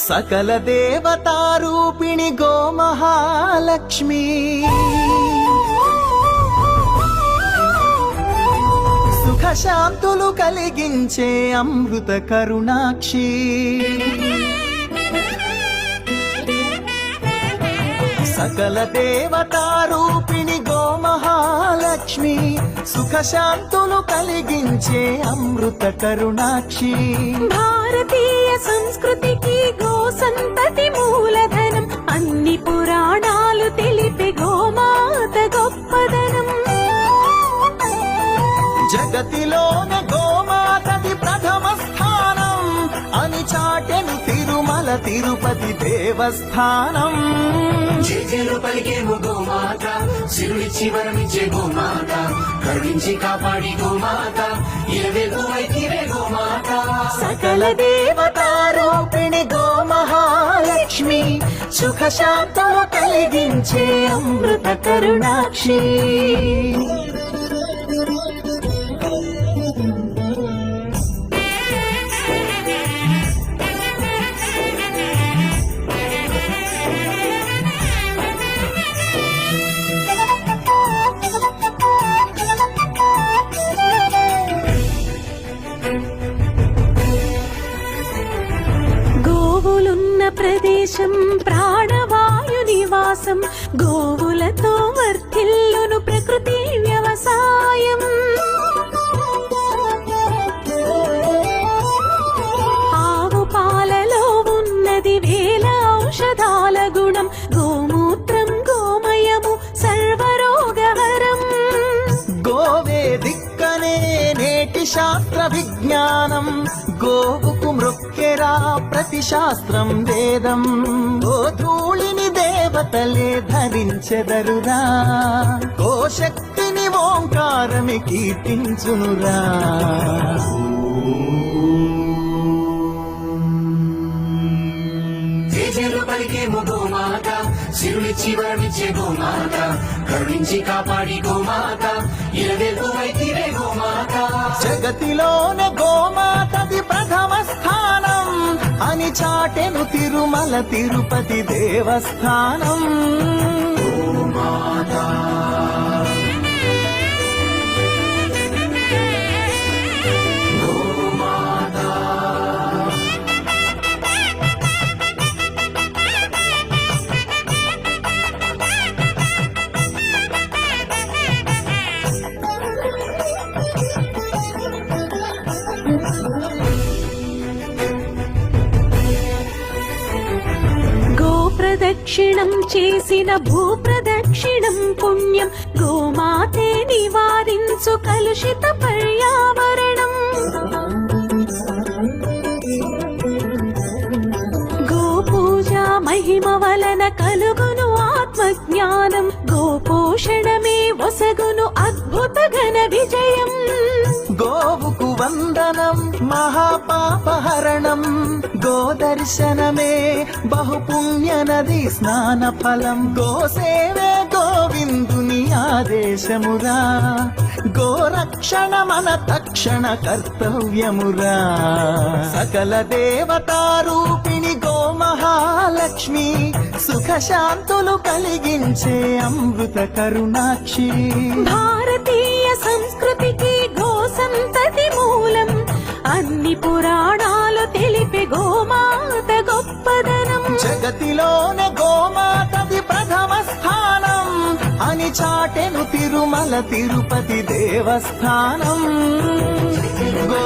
సకల దేవతారూపిణి గోమహాలక్ష్మి సుఖ శాంతులు కలిగించే అమృత కరుణాక్షి సకల దేవతారూపిణి గోమహాలక్ష్మి సుఖ శాంతులు కలిగించే అమృత కరుణాక్షి భారతీయ సంస్కృతికి గో సంతతి మూలధనం అన్ని పురాణాలు తెలిపే గోమాత గొప్పదనం జగతిలోన గోమాతది ప్రథమ స్థానం అని చాటెను తిరుమల తిరుపతి దేవస్థానం జేజేలు పలికేము గోమాత సిరులిచ్చి వరమిచ్చే గోమాత కరుణించి కాపాడి గోమాత ఇలవెల్లువైతివే గోమాత సకల దేవతారూపిణి గోమహాలక్ష్మి సుఖ శాంతులు కలిగించే అమృత కరుణాక్షి గోవులున్న ప్రదేశం ప్రాణవాయు నివాసం గోవులతో వర్ధిల్లును ప్రకృతి వ్యవసాయం ఆవు పాలలో ఉన్నది వేల ఔషధాల గుణం గోమూత్రం గోమయము సర్వరోగహరం గోవే దిక్కనే నేటి శాస్త్ర విజ్ఞానం గోవుకు మృక్కెరా ప్రతి శాస్త్రం వేదం ఓ ధూళిని దేవతలే ధరించెదరురా ఓ శక్తిని ఓంకారమి కీర్తించునురా జేజేలు పలికేము గోమాత సిరులిచ్చి వరమిచ్చే గోమాత కరుణించి కాపాడి గోమాత ఇలవెల్లువైతివే గోమాత జగతిలోన గోమాతది ప్రథమ స్థానం అని చాటెను తిరుమల తిరుపతి దేవస్థానం గోమాత ప్రదక్షిణం చేసిన భూప్రదక్షిణం పుణ్యం గోమాతే నివారించు కలుషిత పర్యావరణం గోపూజ మహిమ వలన కలుగును ఆత్మజ్ఞానం గోపోషణమే వసగును అద్భుత ఘన విజయం గోవుకు వందనం మహాపాపహరణం గోదర్శనమే బహుపుణ్య నది స్నాన ఫలం గోసేవే గోవిందుని ఆదేశమురా గోరక్షణ మన తక్షణ కర్తవ్యమురా సకల దేవతారూపిణి గోమహాలక్ష్మి సుఖ శాంతులు కలిగించే అమృత కరుణాక్షి భారతీయ సంస్కృతికి గో సంతతి మూలం అన్ని పురాణాలు తెలిపే గోమాత గొప్పదనం జగతిలోన గోమాతది ప్రథమ స్థానం అని చాటెను తిరుమల తిరుపతి దేవస్థానం గో